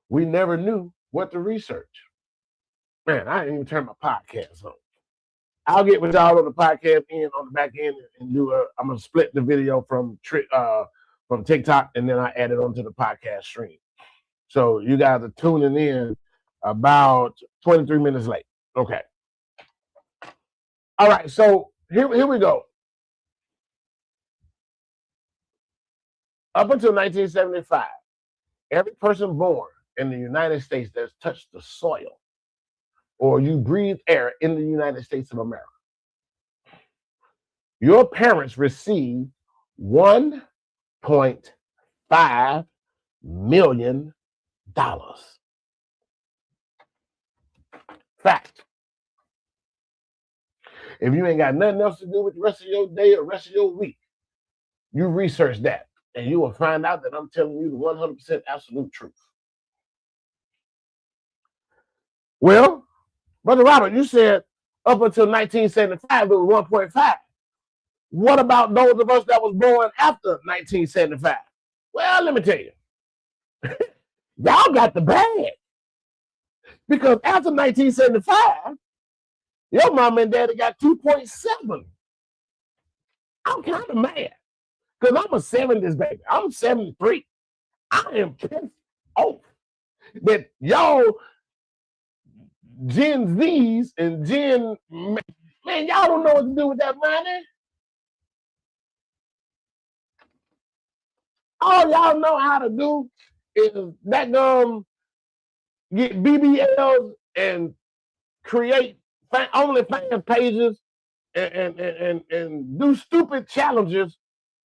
we never knew what to research. Man, I didn't even turn my podcast on. I'll get with y'all on the podcast end on the back end and do I'm gonna split the video from TikTok and then I add it onto the podcast stream. So you guys are tuning in about 23 minutes late. Okay. All right, so here we go. Up until 1975, every person born in the United States that's touched the soil or you breathe air in the United States of America, your parents received $1.5 million. Fact. If you ain't got nothing else to do with the rest of your day or rest of your week, you research that and you will find out that I'm telling you the 100% absolute truth. Well, Brother Robert, you said up until 1975 it was 1.5. What about those of us that was born after 1975? Well, let me tell you. Y'all got the bag. Because after 1975, your mom and daddy got 2.7. I'm kind of mad. Because I'm a 70s baby. I'm 73. I am pissed off that y'all Gen Zs and man, y'all don't know what to do with that money. All y'all know how to do is that get BBLs and create OnlyFans pages and do stupid challenges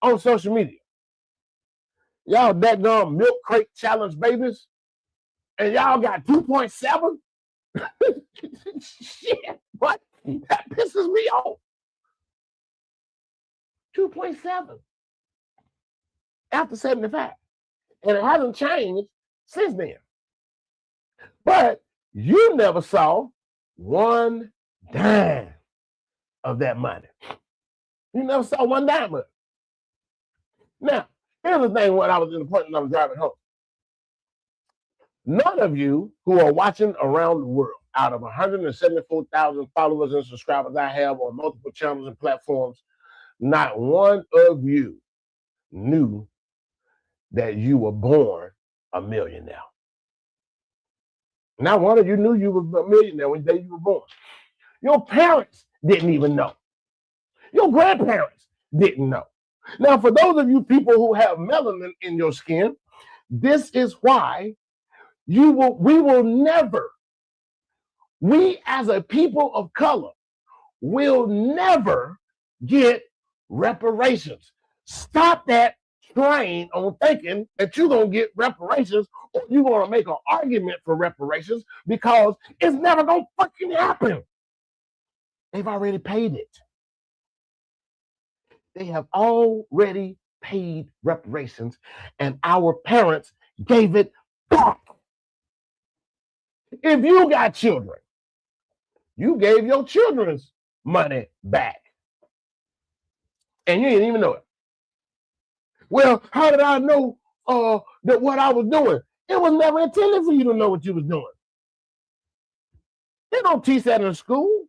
on social media. Y'all that milk crate challenge babies, and y'all got 2.7. Shit, what? That pisses me off. 2.7 after 75, and it hasn't changed since then. But you never saw one dime of that money. You never saw one dime of it. Now, here's the thing when I was in the point when I was driving home. None of you who are watching around the world, out of 174,000 followers and subscribers I have on multiple channels and platforms, not one of you knew that you were born a millionaire. Not one of you knew you were a millionaire when the day you were born. Your parents didn't even know. Your grandparents didn't know. Now, for those of you people who have melanin in your skin, this is why we as a people of color will never get reparations. Stop that train on thinking that you're going to get reparations or you're going to make an argument for reparations, because it's never going to fucking happen. They've already paid it. They have already paid reparations, and our parents gave it back. If you got children, you gave your children's money back, and you didn't even know it. Well, how did I know that what I was doing? It was never intended for you to know what you was doing. They don't teach that in school.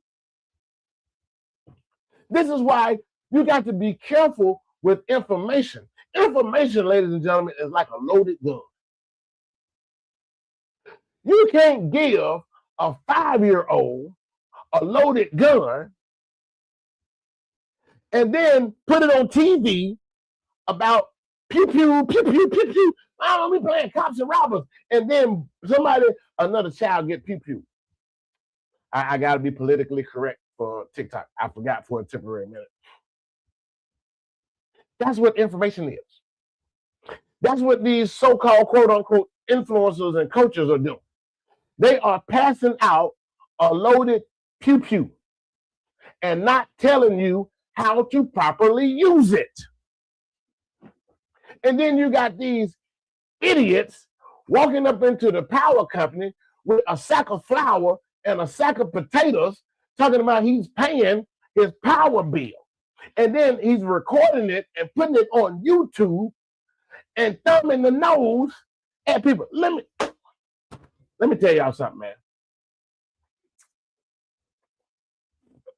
This is why you got to be careful with information. Information, ladies and gentlemen, is like a loaded gun. You can't give a 5-year-old a loaded gun and then put it on TV about pew, pew, pew, pew, pew, pew. We playing cops and robbers. And then another child get pew, pew. I got to be politically correct for TikTok. I forgot for a temporary minute. That's what information is. That's what these so-called quote-unquote influencers and coaches are doing. They are passing out a loaded pew-pew and not telling you how to properly use it. And then you got these idiots walking up into the power company with a sack of flour and a sack of potatoes talking about he's paying his power bill. And then he's recording it and putting it on YouTube and thumbing the nose at people. Let me tell y'all something, man.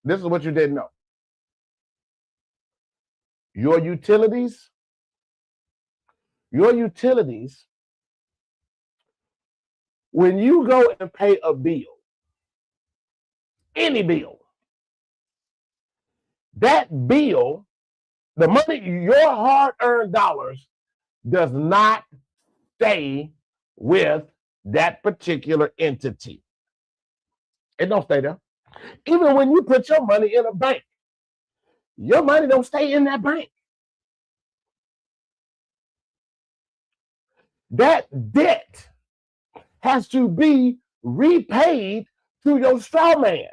This is what you didn't know. Your utilities, when you go and pay a bill, any bill, that bill, the money, your hard-earned dollars, does not stay with that particular entity. It don't stay there. Even when you put your money in a bank, your money don't stay in that bank. That debt has to be repaid to your straw man,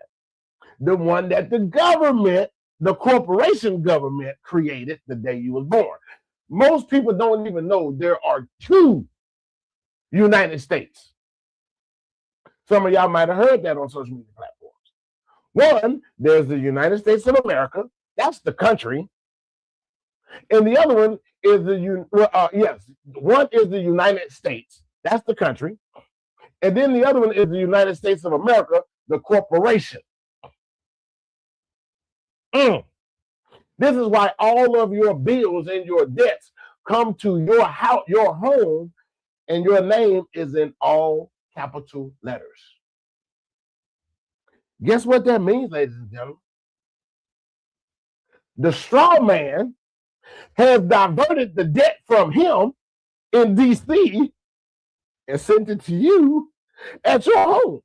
the one that the government, the corporation government, created the day you was born. Most people don't even know there are two United States. Some of y'all might have heard that on social media platforms. One, there's the United States of America. That's the country. And the other one is one is the United States. That's the country. And then the other one is the United States of America, the corporation. This is why all of your bills and your debts come to your house, your home, and your name is in all capital letters. Guess what that means, ladies and gentlemen? The straw man has diverted the debt from him in DC and sent it to you at your home.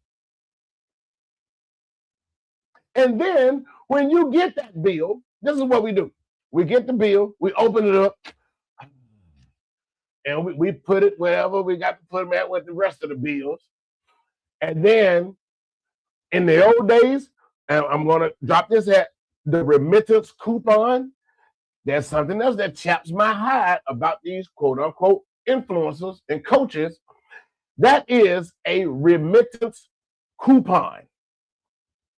And then when you get that bill, this is what we do. We get the bill, we open it up, and we put it wherever we got to put them at with the rest of the bills. And then in the old days, and I'm going to drop this at the remittance coupon, there's something else that chaps my hide about these quote unquote influencers and coaches. That is a remittance coupon.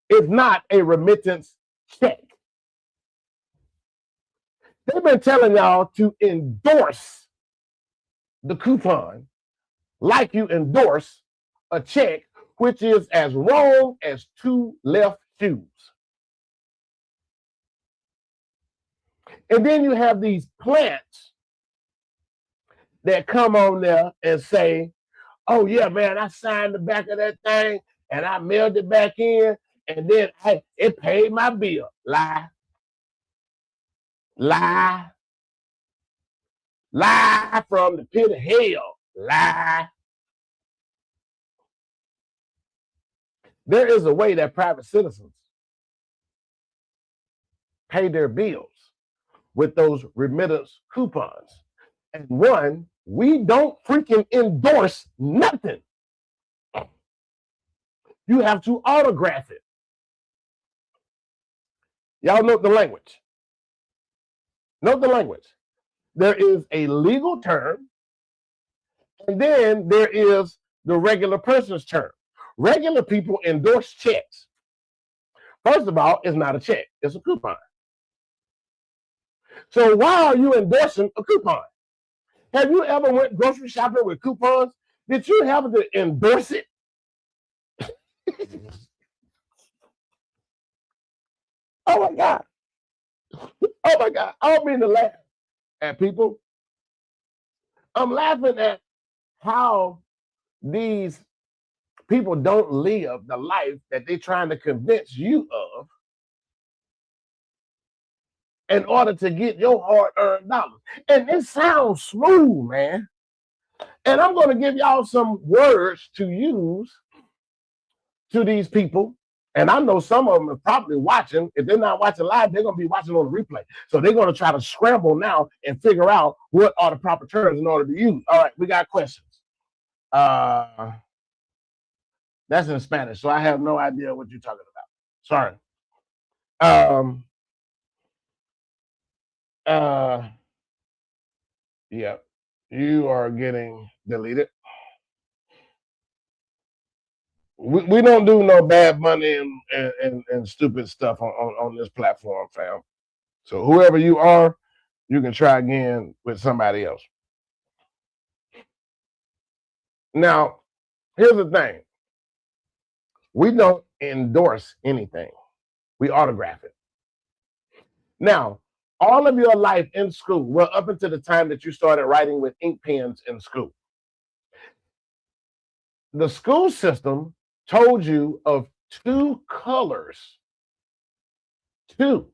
It's not a remittance check. They've been telling y'all to endorse the coupon like you endorse a check, which is as wrong as two left shoes. And then you have these plants that come on there and say, oh yeah, man, I signed the back of that thing and I mailed it back in and then it paid my bill. Lie. Lie. Lie from the pit of hell. Lie. There is a way that private citizens pay their bills with those remittance coupons. And one, we don't freaking endorse nothing. You have to autograph it. Y'all know the language. Note the language. There is a legal term, and then there is the regular person's term. Regular people endorse checks. First of all, it's not a check, it's a coupon. So why are you endorsing a coupon? Have you ever went grocery shopping with coupons? Did you have to endorse it? Oh my God. Oh my God. I don't mean to laugh at people. I'm laughing at how these people don't live the life that they're trying to convince you of in order to get your hard-earned dollars. And it sounds smooth, man. And I'm going to give y'all some words to use to these people. And I know some of them are probably watching. If they're not watching live, they're going to be watching on the replay. So they're going to try to scramble now and figure out what are the proper terms in order to use. All right, we got questions. That's in Spanish, so I have no idea what you're talking about. Sorry. Yeah, you are getting deleted. We don't do no bad money and stupid stuff on this platform, fam. So whoever you are, you can try again with somebody else. Now, Here's the thing. We don't endorse anything. We autograph it. Now, all of your life in school, well, up until the time that you started writing with ink pens in school, the school system told you of two colors, two,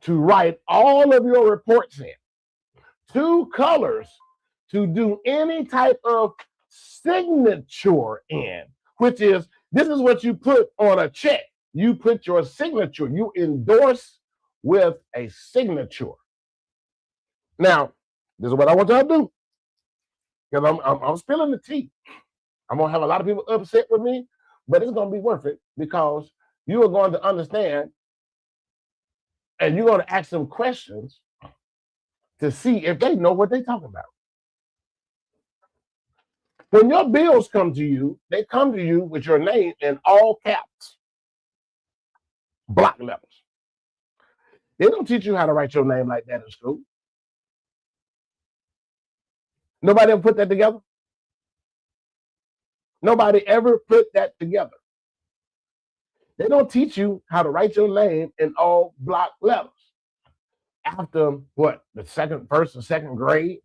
to write all of your reports in, two colors to do any type of signature in, which is, this is what you put on a check. You put your signature, you endorse with a signature. Now, this is what I want y'all to do, because I'm spilling the tea. I'm going to have a lot of people upset with me, but it's going to be worth it, because you are going to understand and you're going to ask them questions to see if they know what they're talking about. When your bills come to you, they come to you with your name in all caps, block letters. They don't teach you how to write your name like that in school. Nobody ever put that together? Nobody ever put that together. They don't teach you how to write your name in all block letters. After what, the first or second grade,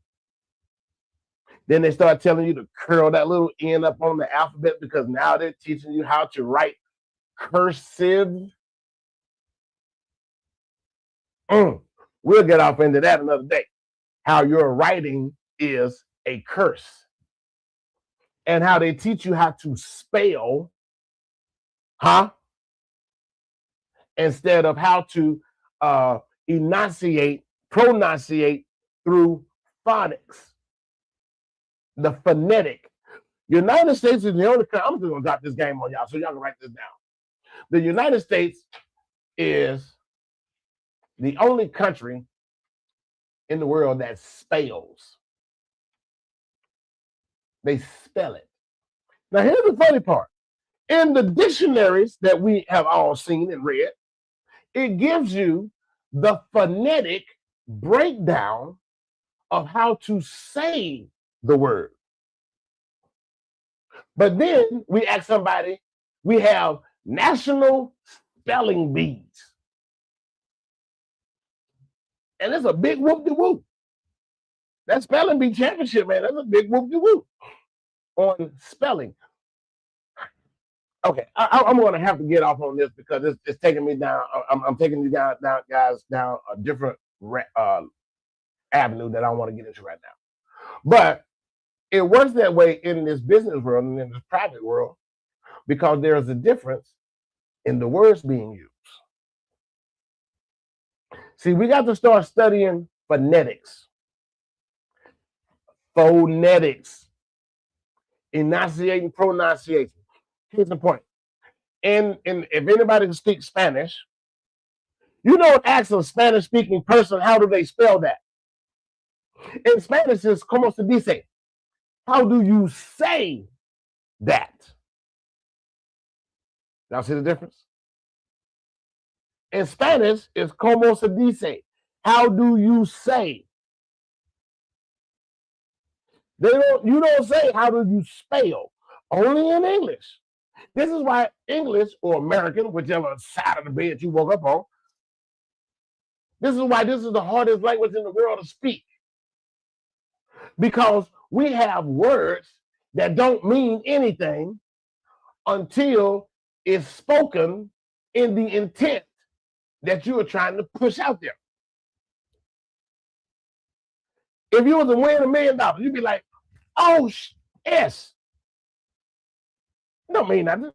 then they start telling you to curl that little N up on the alphabet, because now they're teaching you how to write cursive. We'll get off into that another day. How your writing is a curse, and how they teach you how to spell, instead of how to pronunciate through phonics, the phonetic. United States is the only country. I'm just gonna drop this game on y'all so y'all can write this down. The United States is the only country in the world that spells. They spell it. Now, here's the funny part. In the dictionaries that we have all seen and read, it gives you the phonetic breakdown of how to say the word. But then we ask somebody, we have national spelling bees. And it's a big whoop-de-whoop. That spelling bee championship, man, that's a big whoop-de-whoop on spelling. Okay, I'm going to have to get off on this, because it's taking me down. I'm taking you down, guys, down a different avenue that I want to get into right now. But it works that way in this business world and in this private world, because there is a difference in the words being used. See, we got to start studying phonetics, enunciating, pronunciation. Here's the point. And if anybody can speak Spanish, you don't ask a Spanish-speaking person, how do they spell that? In Spanish, it's como se dice. How do you say that? Y'all see the difference? In Spanish, it's como se dice. How do you say? You don't say, how do you spell? Only in English. This is why English, or American, whichever side of the bed you woke up on, this is why this is the hardest language in the world to speak. Because we have words that don't mean anything until it's spoken in the intent that you are trying to push out there. If you was to win $1 million, you'd be like, oh, yes. Don't mean nothing.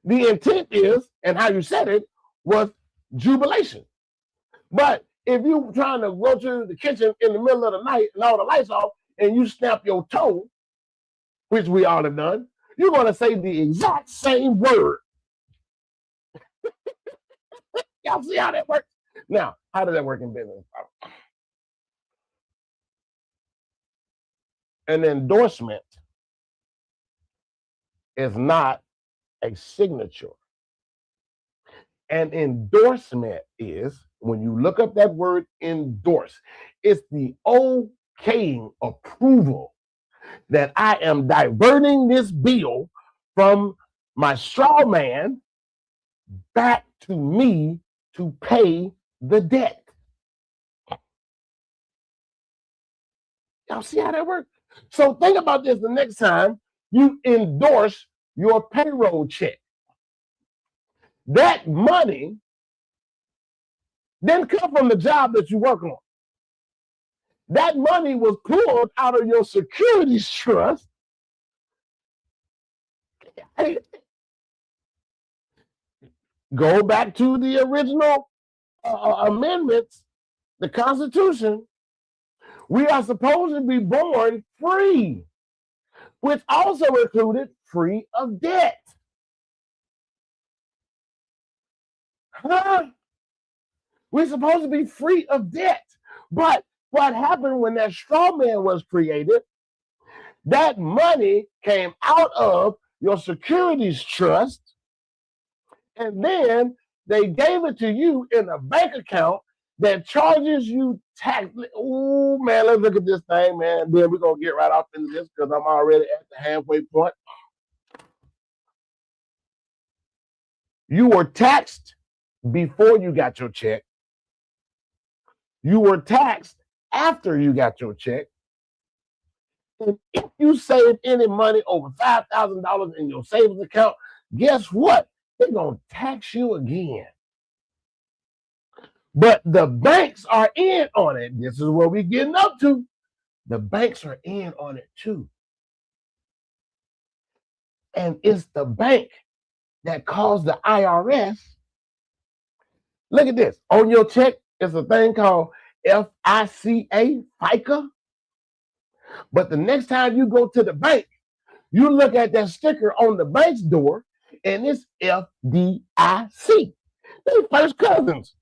The intent is, and how you said it, was jubilation. But if you're trying to go to the kitchen in the middle of the night and all the lights off, and you snap your toe, which we all have done, you're going to say the exact same word. Y'all see how that works? Now, how does that work in business? An endorsement is not a signature. An endorsement is, when you look up that word endorse, it's the okaying, approval that I am diverting this bill from my straw man back to me to pay the debt. Y'all see how that works? So think about this the next time you endorse your payroll check. That money didn't come from the job that you work on. That money was pulled out of your securities trust. Hey, go back to the original amendments, the Constitution. We are supposed to be born free, which also included free of debt. Huh? We're supposed to be free of debt. But what happened when that straw man was created, that money came out of your securities trust, and then they gave it to you in a bank account that charges you tax. Oh man, let's look at this thing, man. Then we're gonna get right off into this because I'm already at the halfway point. You were taxed before you got your check. You were taxed after you got your check. And if you save any money over $5,000 in your savings account, guess what? They're going to tax you again. But the banks are in on it. This is what we're getting up to. The banks are in on it too. And it's the bank that calls the IRS. Look at this. On your check, it's a thing called FICA, FICA. But the next time you go to the bank, you look at that sticker on the bank's door, and it's FDIC. They're first cousins.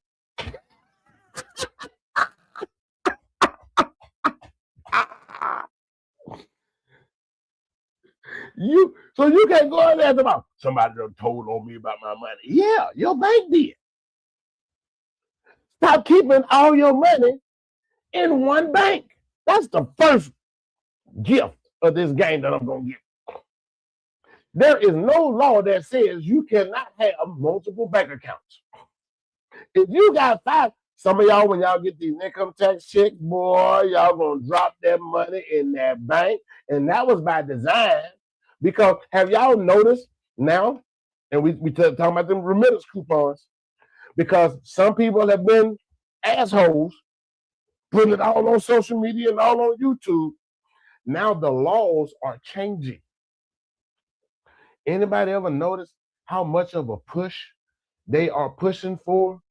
So you can't go in there and about somebody done told on me about my money. Yeah, your bank did. Stop keeping all your money in one bank. That's the first gift of this game that I'm going to get. There is no law that says you cannot have multiple bank accounts. If you got five, some of y'all, when y'all get these income tax checks, boy, y'all going to drop that money in that bank. And that was by design. Because have y'all noticed now, and we talking about them remittance coupons, because some people have been assholes, putting it all on social media and all on YouTube. Now the laws are changing. Anybody ever notice how much of a push they are pushing for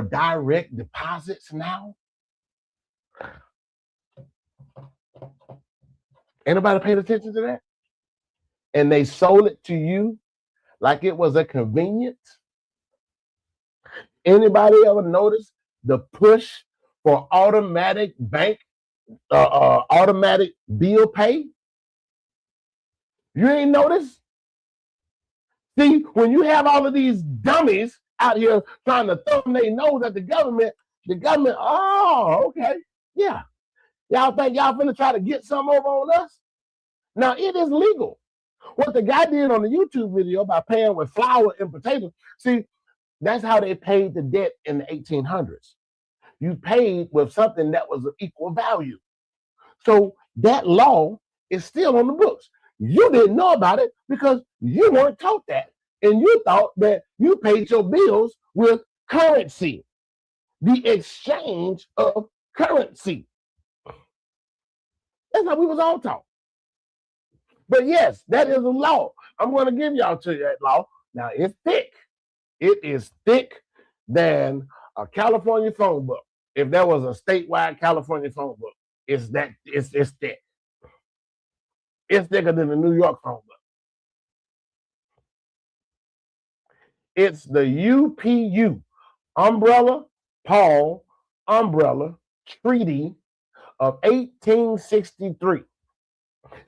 direct deposits now? Anybody paid attention to that? And they sold it to you like it was a convenience. Anybody ever notice the push for automatic automatic bill pay? You ain't noticed? See, when you have all of these dummies out here trying to thumb their nose at the government, oh, okay, yeah. Y'all think y'all finna try to get some over on us? Now, it is legal. What the guy did on the YouTube video by paying with flour and potatoes, see, that's how they paid the debt in the 1800s. You paid with something that was of equal value. So that law is still on the books. You didn't know about it because you weren't taught that. And you thought that you paid your bills with currency, the exchange of currency. That's how we was all taught. But yes, that is a law. I'm going to give y'all to that law. Now, it's thick. It is thick than a California phone book. If there was a statewide California phone book, it's thick. It's thicker than the New York phone book. It's the UPU, Umbrella Paul Umbrella Treaty of 1863.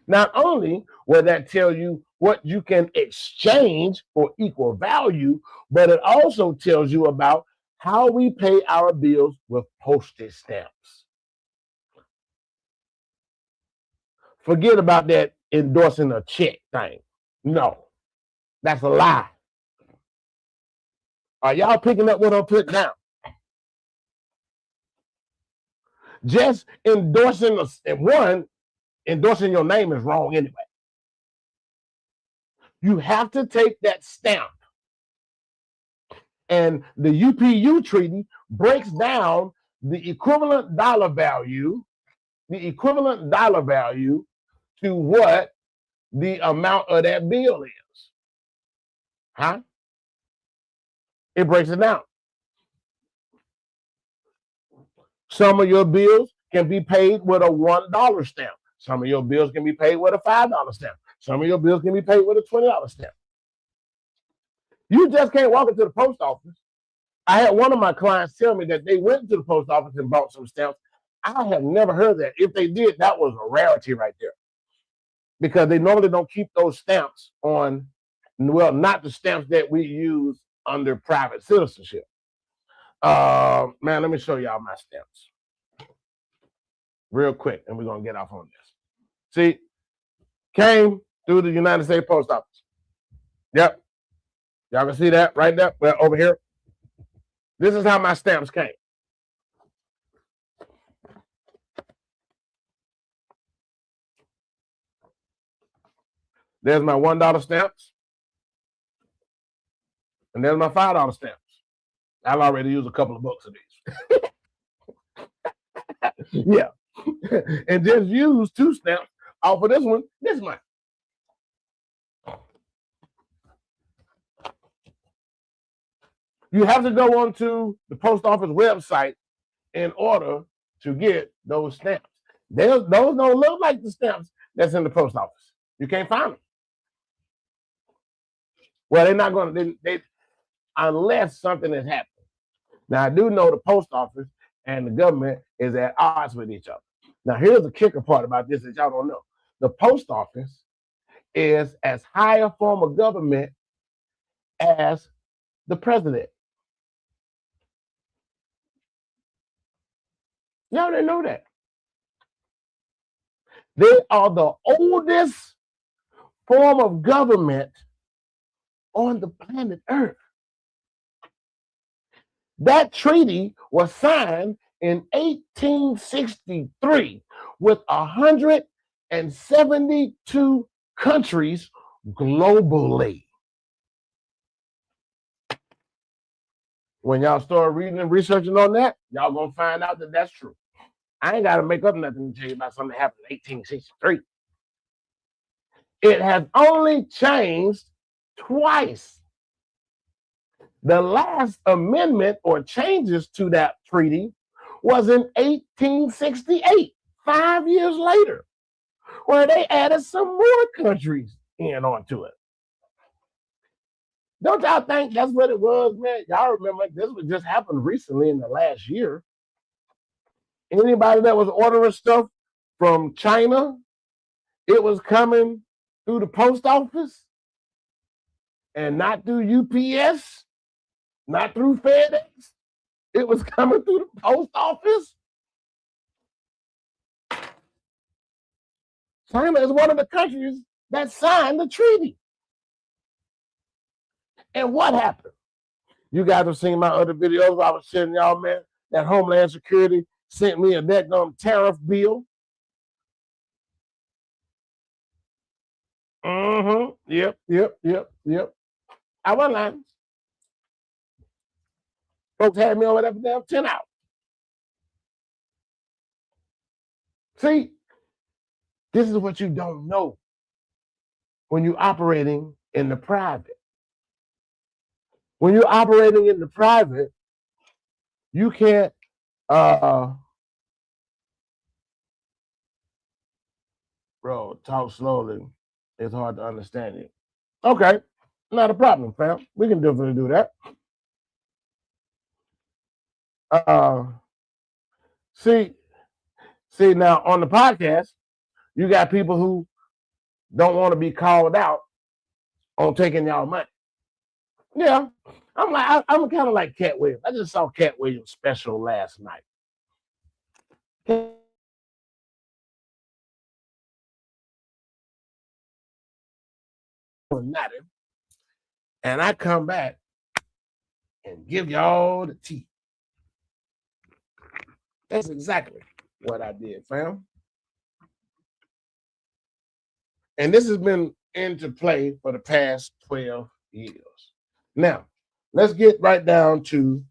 Not only will that tell you what you can exchange for equal value, but it also tells you about how we pay our bills with postage stamps. Forget about that endorsing a check thing. No, that's a lie. Are y'all picking up what I'm putting down? Just endorsing endorsing your name is wrong anyway. You have to take that stamp. And the UPU treaty breaks down the equivalent dollar value to what the amount of that bill is. Huh? It breaks it down. Some of your bills can be paid with a $1 stamp. Some of your bills can be paid with a $5 stamp. Some of your bills can be paid with a $20 stamp. You just can't walk into the post office. I had one of my clients tell me that they went to the post office and bought some stamps. I have never heard that. If they did, that was a rarity right there. Because they normally don't keep those stamps on, well, not the stamps that we use under private citizenship. Man, let me show y'all my stamps real quick, and we're going to get off on this. See, came through the United States Post Office. Yep. Y'all can see that right there? Well, over here. This is how my stamps came. There's my $1 stamps. And there's my $5 stamps. I've already used a couple of books of these. Yeah. And just use 2 stamps off of this one, this month. You have to go onto the post office website in order to get those stamps. Those don't look like the stamps that's in the post office. You can't find them. Well, they're not going to, unless something has happened. Now, I do know the post office and the government is at odds with each other. Now, here's the kicker part about this that y'all don't know. The post office is as high a form of government as the president. Y'all didn't know that. They are the oldest form of government on the planet Earth. That treaty was signed in 1863 with 172 countries globally. When y'all start reading and researching on that, y'all gonna find out that that's true. I ain't got to make up nothing to tell you about something that happened in 1863. It has only changed twice. The last amendment or changes to that treaty was in 1868, 5 years later, where they added some more countries in onto it. Don't y'all think that's what it was, man? Y'all remember this was just happened recently in the last year. Anybody that was ordering stuff from China, it was coming through the post office and not through UPS, not through FedEx. It was coming through the post office. China is one of the countries that signed the treaty. And what happened? You guys have seen my other videos where I was telling y'all, man, that Homeland Security sent me a dead-gum tariff bill. Yep. I wasn't lying. Folks had me over there for damn 10 hours. See, this is what you don't know when you're operating in the private. When you're operating in the private, you can't bro, talk slowly. It's hard to understand you. Okay, not a problem, fam. We can definitely do that. See now on the podcast, you got people who don't want to be called out on taking y'all money. Yeah, I'm kind of like Cat Williams. I just saw Cat Williams' special last night. nothing, and I come back and give y'all the tea. That's exactly what I did, fam. And this has been into play for the past 12 years. Now, let's get right down to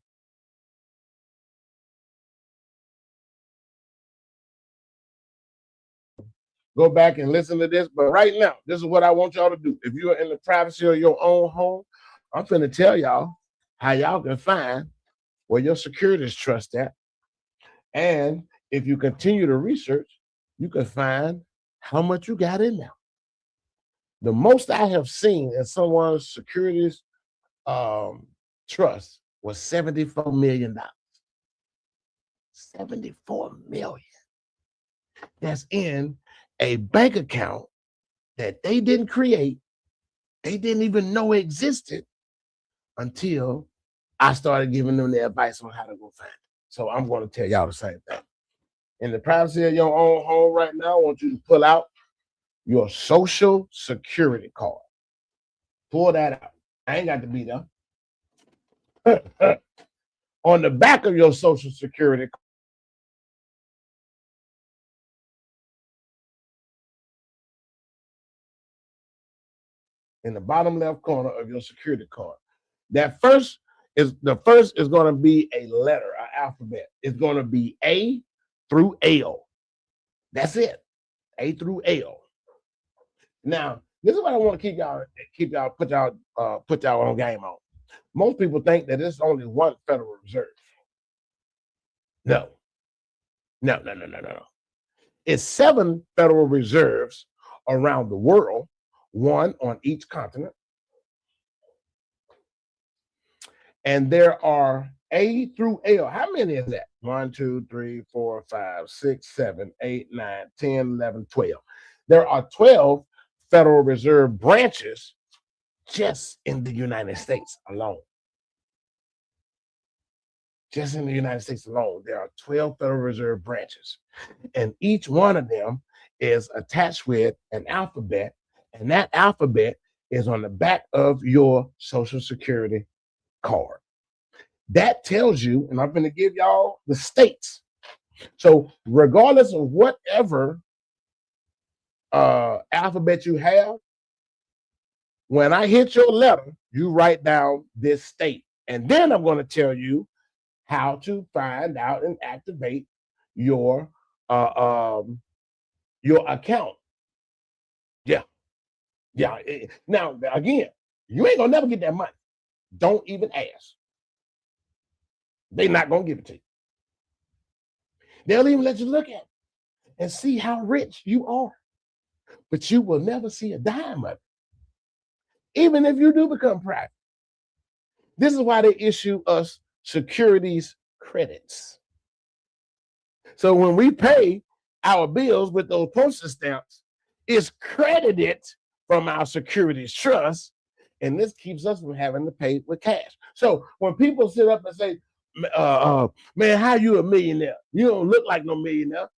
go back and listen to this. But right now, this is what I want y'all to do. If you're in the privacy of your own home, I'm going to tell y'all how y'all can find where your securities trust at. And if you continue to research, you can find how much you got in there. The most I have seen in someone's securities trust was $74 million. $74 million. That's in a bank account that they didn't create. They didn't even know existed until I started giving them the advice on how to go find it. So I'm going to tell y'all the same thing. In the privacy of your own home right now, I want you to pull out your social security card. Pull that out. I ain't got to be there. On the back of your social security card, in the bottom left corner of your security card, the first is going to be a letter, an alphabet. It's going to be A through L. That's it. A through L. Now, this is what I want to put y'all on game on. Most people think that there's only one Federal Reserve. No. It's 7 Federal Reserves around the world, one on each continent. And there are A through L. How many is that? 1, 2, 3, 4, 5, 6, 7, 8, 9, 10, 11, 12. There are 12 Federal Reserve branches just in the United States alone. Just in the United States alone, there are 12 Federal Reserve branches. And each one of them is attached with an alphabet. And that alphabet is on the back of your Social Security card. That tells you, and I'm going to give y'all the states. So regardless of whatever alphabet you have, when I hit your letter, you write down this state. And then I'm going to tell you how to find out and activate your account. Yeah. Now, again, you ain't going to never get that money. Don't even ask. They're not going to give it to you. They'll even let you look at it and see how rich you are. But you will never see a dime of it, even if you do become private. This is why they issue us securities credits. So when we pay our bills with those postage stamps, it's credited from our securities trust, and this keeps us from having to pay with cash. So when people sit up and say, man, how you a millionaire? You don't look like no millionaire.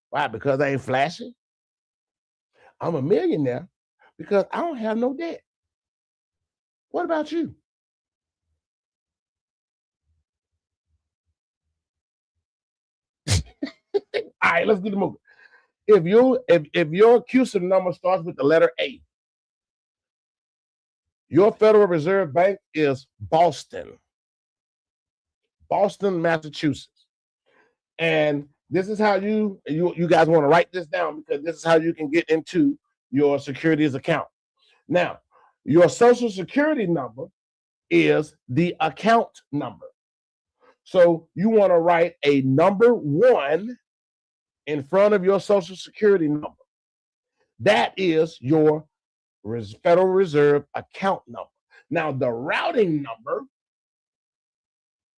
Why? Because I ain't flashy? I'm a millionaire because I don't have no debt. What about you? All right, let's get the movie. If your CUSIP number starts with the letter A, your Federal Reserve Bank is Boston, Massachusetts. And this is how you guys want to write this down, because this is how you can get into your securities account. Now, your Social Security number is the account number. So you want to write a number 1 in front of your Social Security number. That is your Federal Reserve account number. Now, the routing number,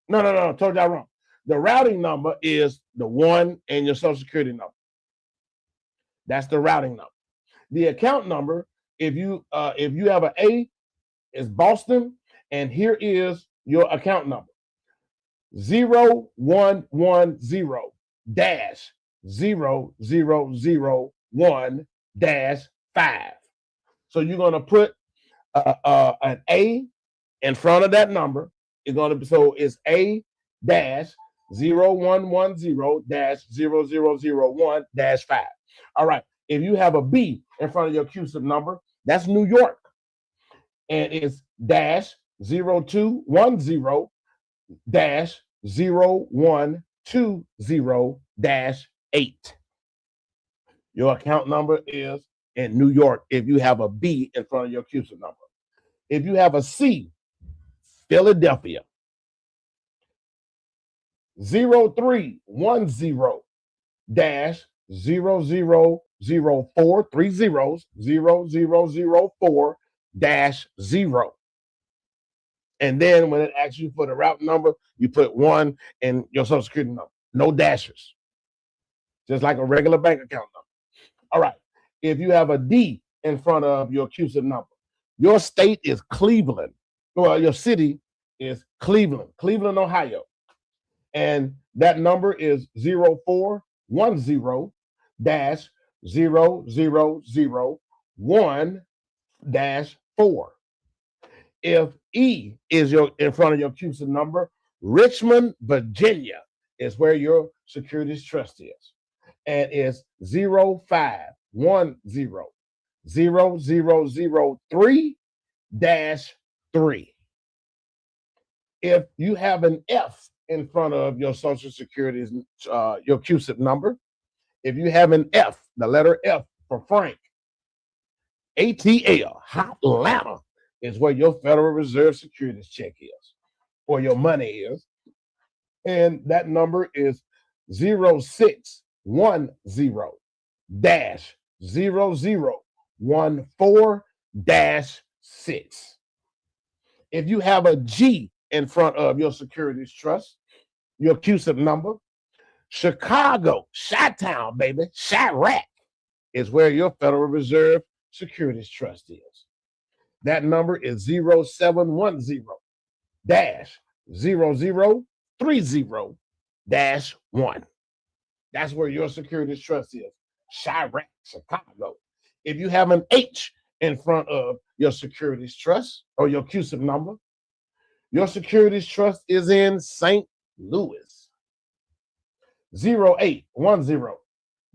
no, told y'all wrong. The routing number is the 1 in your Social Security number. That's the routing number. The account number, if you have an A, is Boston, and here is your account number: 0110-0001-5. So you're going to put an A in front of that number. It's going to be, so it's A dash 0110 dash 0001 dash 5. All right. If you have a B in front of your CUSIP number, that's New York. And it's dash 0210 dash 0120 dash 8. Your account number is in New York if you have a B in front of your CUSIP number. If you have a C, Philadelphia, 0310 dash 0004, 3 zeros, 0004 dash 0. And then when it asks you for the route number, you put 1 in your social security number. No dashes. Just like a regular bank account number. All right. If you have a D in front of your CUSIP number, your state is Cleveland. Well, your city is Cleveland, Ohio. And that number is 0410 dash 0001 dash 4. If E is in front of your CUSIP number, Richmond, Virginia is where your Securities Trust is. And it's 0510 0003 dash 3. If you have an F in front of your Social Security's, your CUSIP number, if you have an F, the letter F for Frank, ATL, Atlanta, is where your Federal Reserve Securities check is, or your money is. And that number is 0610 dash 0014 dash 6. If you have a G in front of your Securities Trust, your CUSIP number, Chicago, Chi-Town, baby, Chirac is where your Federal Reserve Securities Trust is. That number is 0710 dash 0030 dash 1. That's where your Securities Trust is. Chirac, Chicago. If you have an H in front of your Securities Trust or your CUSIP number, your Securities Trust is in St. Louis. 0810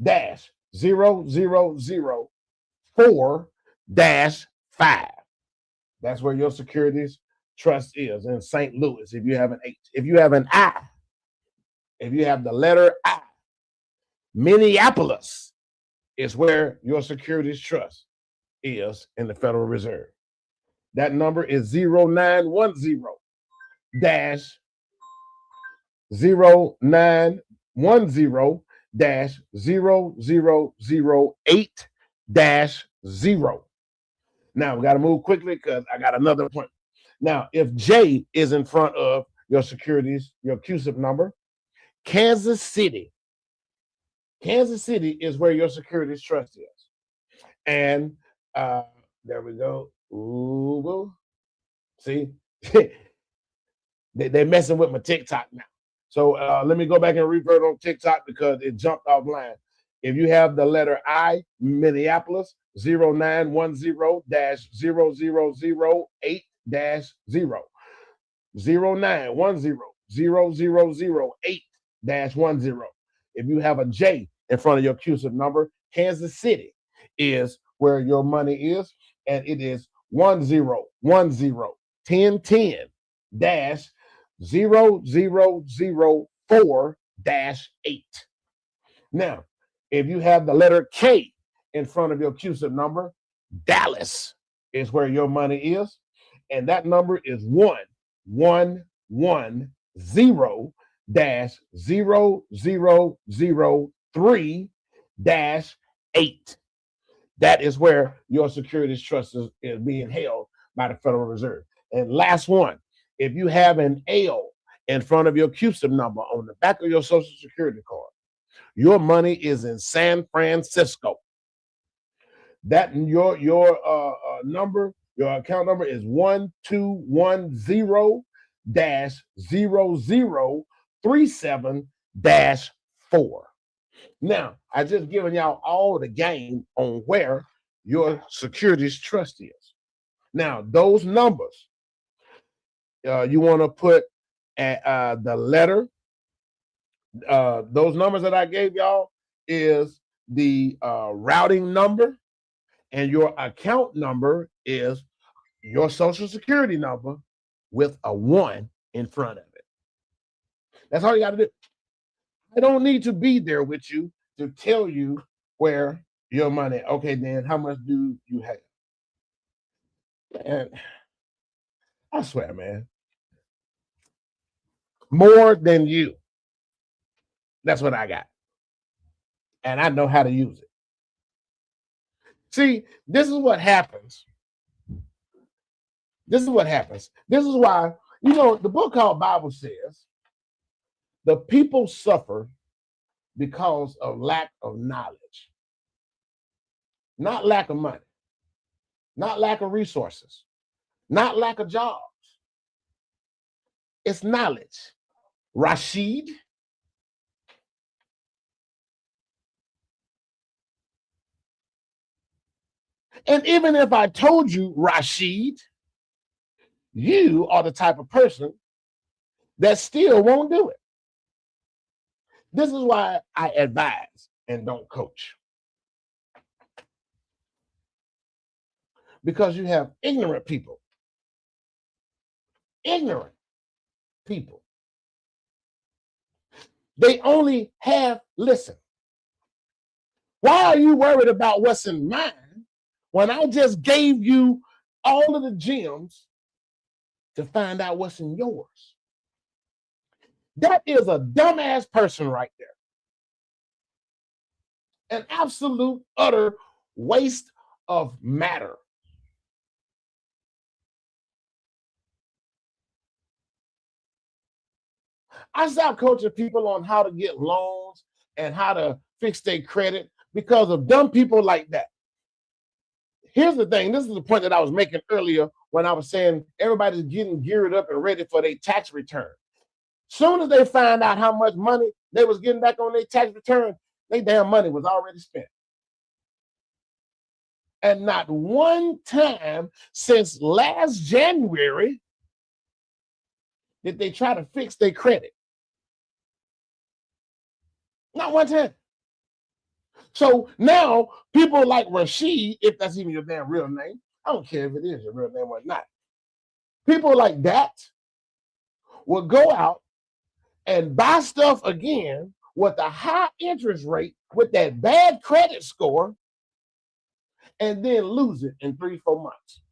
dash 0004 dash 5. That's where your Securities Trust is, in St. Louis, if you have an H. If you have an I, if you have the letter I, Minneapolis is where your Securities Trust is in the Federal Reserve. That number is 0910 dash 0910 dash 0008 dash 0. Now we got to move quickly because I got another point. Now, if J is in front of your securities, your CUSIP number, Kansas City is where your Securities Trust is. And there we go. Ooh, see, they're messing with my TikTok now. So let me go back and revert on TikTok because it jumped offline. If you have the letter I, Minneapolis, 0910 dash 0008 dash 0. 0910 0008 dash 10. If you have a J in front of your CUSIP number, Kansas City is where your money is, and it is 1010 dash 0004 dash 8. Now, if you have the letter K in front of your CUSIP number, Dallas is where your money is, and that number is 1110 dash 0003 dash 8. That is where your Securities Trust is being held by the Federal Reserve. And last one, if you have an L in front of your CUSIP number on the back of your Social Security card, your money is in San Francisco. That your number, your account number is 1210 dash 0037 dash 4. Now, I just given y'all all the game on where your Securities Trust is. Now, those numbers, you want to put the letter. Those numbers that I gave y'all is the routing number, and your account number is your social security number with a 1 in front of it. That's all you got to do. I don't need to be there with you to tell you where your money. Okay, then how much do you have? And I swear, man, more than you. That's what I got. And I know how to use it. See, this is what happens. This is what happens. This is why, the book called Bible says, the people suffer because of lack of knowledge. Not lack of money. Not lack of resources. Not lack of jobs. It's knowledge. Rashid. And even if I told you, Rashid, you are the type of person that still won't do it. This is why I advise and don't coach. Because you have ignorant people. Ignorant people. They only have listen. Why are you worried about what's in mine when I just gave you all of the gems to find out what's in yours? That is a dumbass person right there. An absolute, utter waste of matter. I stopped coaching people on how to get loans and how to fix their credit because of dumb people like that. Here's the thing. This is the point that I was making earlier when I was saying everybody's getting geared up and ready for their tax return. Soon as they find out how much money they was getting back on their tax return, their damn money was already spent. And not one time since last January did they try to fix their credit. Not one time. So now people like Rashid, if that's even your damn real name, I don't care if it is your real name or not. People like that will go out and buy stuff again with a high interest rate with that bad credit score and then lose it in 3-4 months.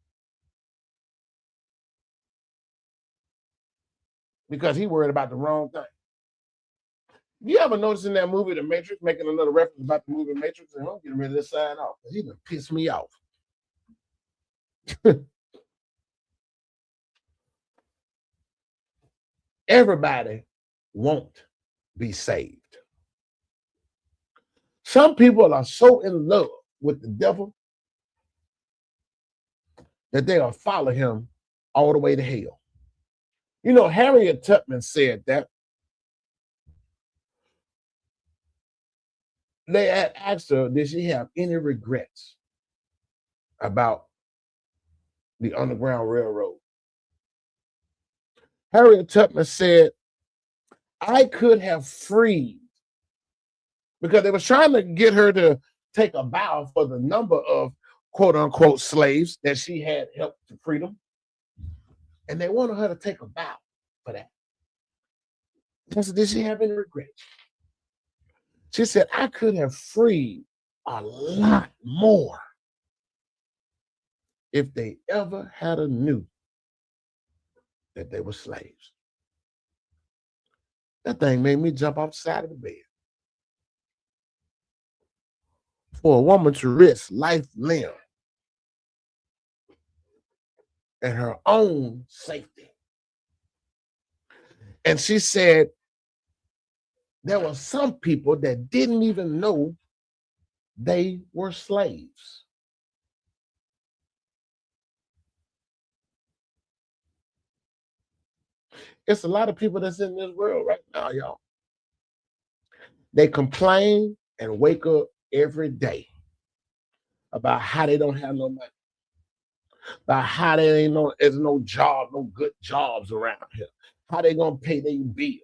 Because he worried about the wrong thing. You ever notice in that movie, The Matrix, making another reference about the movie Matrix, and I'm getting ready to sign off. He done pissed me off. Everybody won't be saved. Some people are so in love with the devil that they'll follow him all the way to hell. Harriet Tubman said that. They had asked her, did she have any regrets about the Underground Railroad? Harriet Tubman said, I could have freed, because they was trying to get her to take a vow for the number of quote unquote slaves that she had helped to freedom. And they wanted her to take a vow for that. I said, did she have any regrets? She said, I could have freed a lot more if they ever had a knew that they were slaves. That thing made me jump off the side of the bed. For a woman to risk life, limb, and her own safety. And she said, there were some people that didn't even know they were slaves. It's a lot of people that's in this world right now, y'all. They complain and wake up every day about how they don't have no money, about how there's no job, no good jobs around here, how they gonna pay their bills.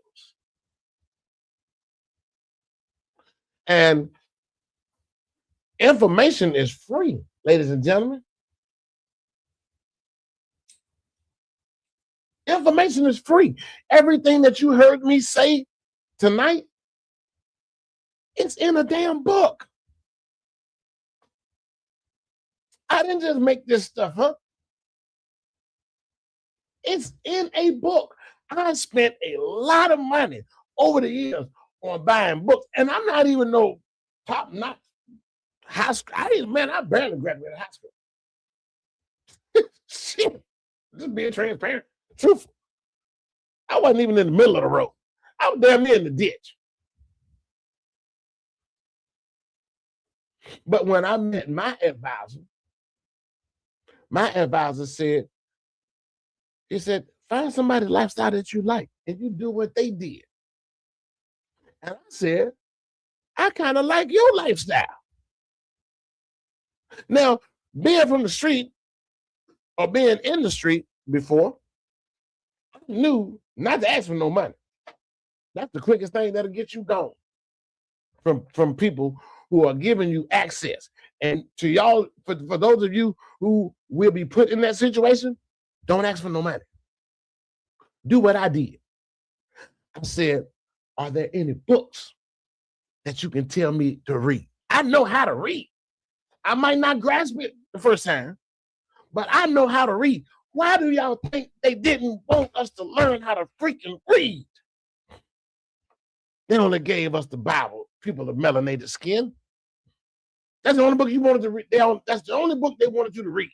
And information is free, ladies and gentlemen. Information is free. Everything that you heard me say tonight, it's in a damn book. I didn't just make this stuff up. It's in a book. I spent a lot of money over the years on buying books, and I'm not even no top-notch high school. I barely graduated high school. Shit, just being transparent, truthful. I wasn't even in the middle of the road. I was damn near in the ditch. But when I met my advisor said, he said, find somebody's lifestyle that you like and you do what they did. And I said, I kind of like your lifestyle. Now, being from the street or being in the street before, I knew not to ask for no money. That's the quickest thing that'll get you gone from people who are giving you access. And to y'all, for those of you who will be put in that situation, don't ask for no money. Do what I did. I said, are there any books that you can tell me to read? I know how to read. I might not grasp it the first time, but I know how to read. Why do y'all think they didn't want us to learn how to freaking read? They only gave us the Bible, people of melanated skin. That's the only book you wanted to read. That's the only book they wanted you to read,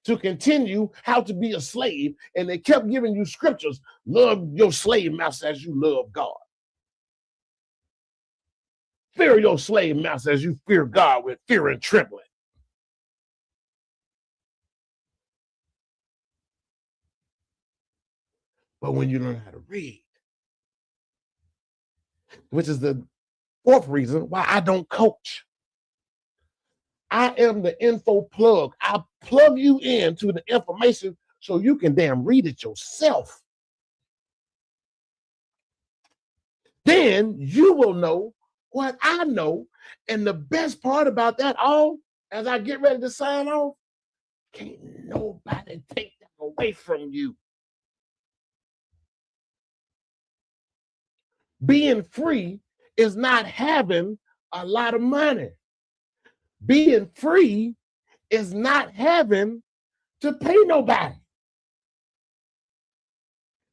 to continue how to be a slave. And they kept giving you scriptures. Love your slave master as you love God. Fear your slave master as you fear God with fear and trembling. But when you learn how to read, which is the fourth reason why I don't coach. I am the info plug. I plug you into the information so you can damn read it yourself. Then you will know what I know. And the best part about that all, as I get ready to sign off, can't nobody take that away from you. Being free is not having a lot of money. Being free is not having to pay nobody.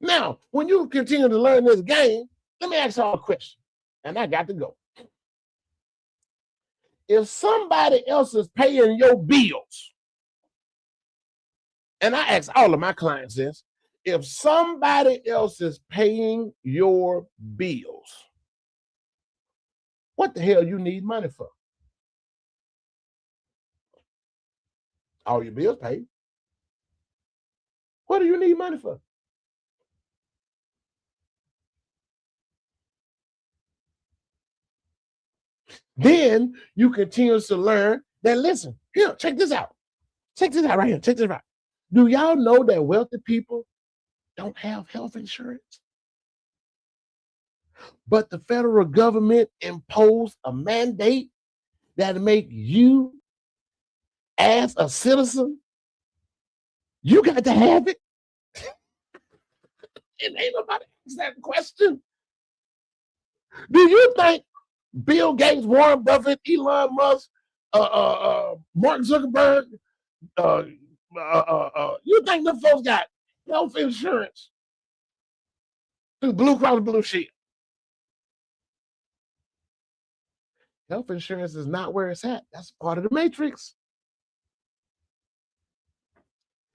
Now, when you continue to learn this game, let me ask y'all a question, and I got to go. If somebody else is paying your bills, and I ask all of my clients this, if somebody else is paying your bills, what the hell you need money for? All your bills paid. What do you need money for? Then you continue to learn that, listen, here, check this out. Check this out right here. Check this out. Do y'all know that wealthy people don't have health insurance? But the federal government imposed a mandate that make you, as a citizen, you got to have it. And ain't nobody asked that question. Do you think Bill Gates, Warren Buffett, Elon Musk, Mark Zuckerberg, you think them folks got health insurance through Blue Cross Blue Shield? Health insurance is not where it's at. That's part of the matrix.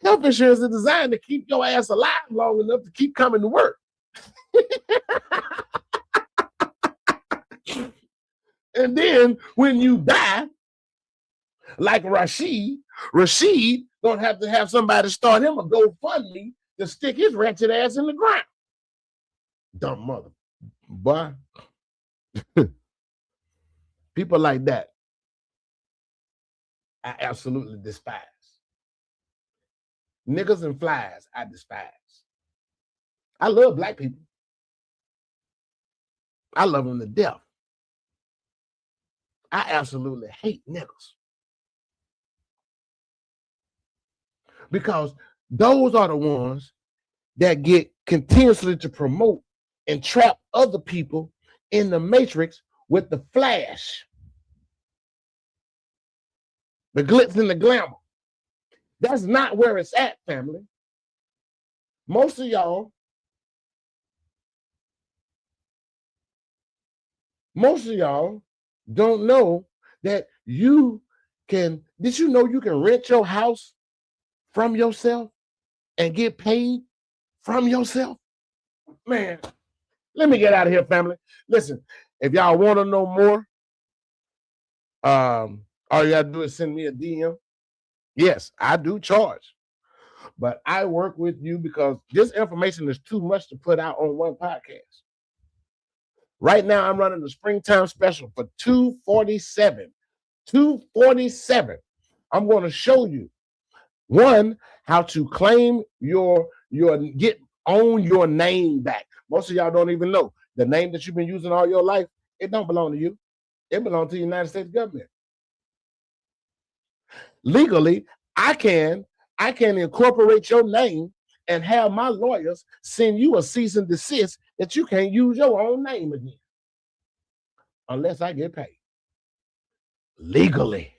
Health insurance is designed to keep your ass alive long enough to keep coming to work. And then when you die, like Rashid gonna have to have somebody start him a GoFundMe to stick his wretched ass in the ground. Dumb mother. Boy. People like that I absolutely despise. Niggas and flies, I despise. I love black people. I love them to death. I absolutely hate niggas. Because those are the ones that get continuously to promote and trap other people in the matrix with the flash, the glitz and the glamour. That's not where it's at, family. Most of y'all don't know that did you know you can rent your house from yourself and get paid from yourself? Man, let me get out of here, family. Listen, if y'all want to know more, all you gotta do is send me a DM. Yes, I do charge, but I work with you because this information is too much to put out on one podcast. Right now, I'm running the springtime special for $247. $247. I'm going to show you one how to claim your own your name back. Most of y'all don't even know the name that you've been using all your life. It don't belong to you. It belongs to the United States government. Legally, I can incorporate your name and have my lawyers send you a cease and desist that you can't use your own name again unless I get paid legally.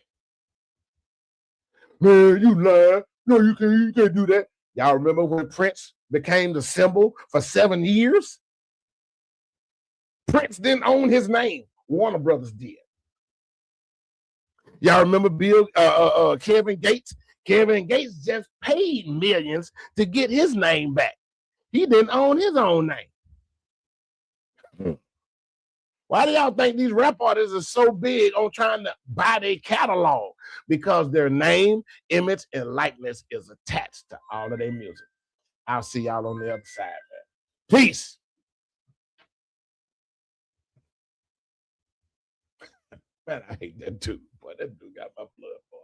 Man, you lying. No, you can't do that. Y'all remember when Prince became the symbol for 7 years? Prince didn't own his name. Warner Brothers did. Y'all remember Kevin Gates? Kevin Gates just paid millions to get his name back. He didn't own his own name. Why do y'all think these rap artists are so big on trying to buy their catalog? Because their name, image, and likeness is attached to all of their music. I'll see y'all on the other side, man. Peace. Man, I hate that dude. Boy, that dude got my blood, boy.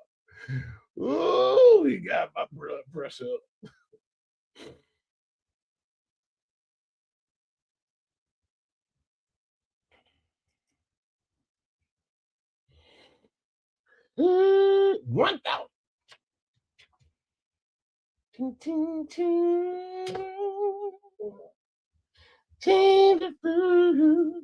Ooh, he got my blood pressure up. $1,000. Change the food.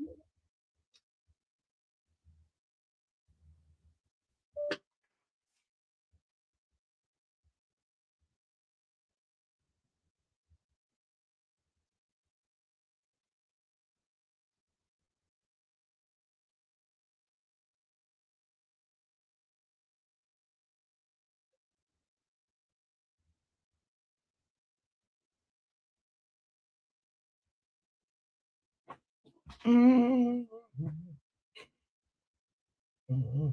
Mm-hmm. Mm-hmm.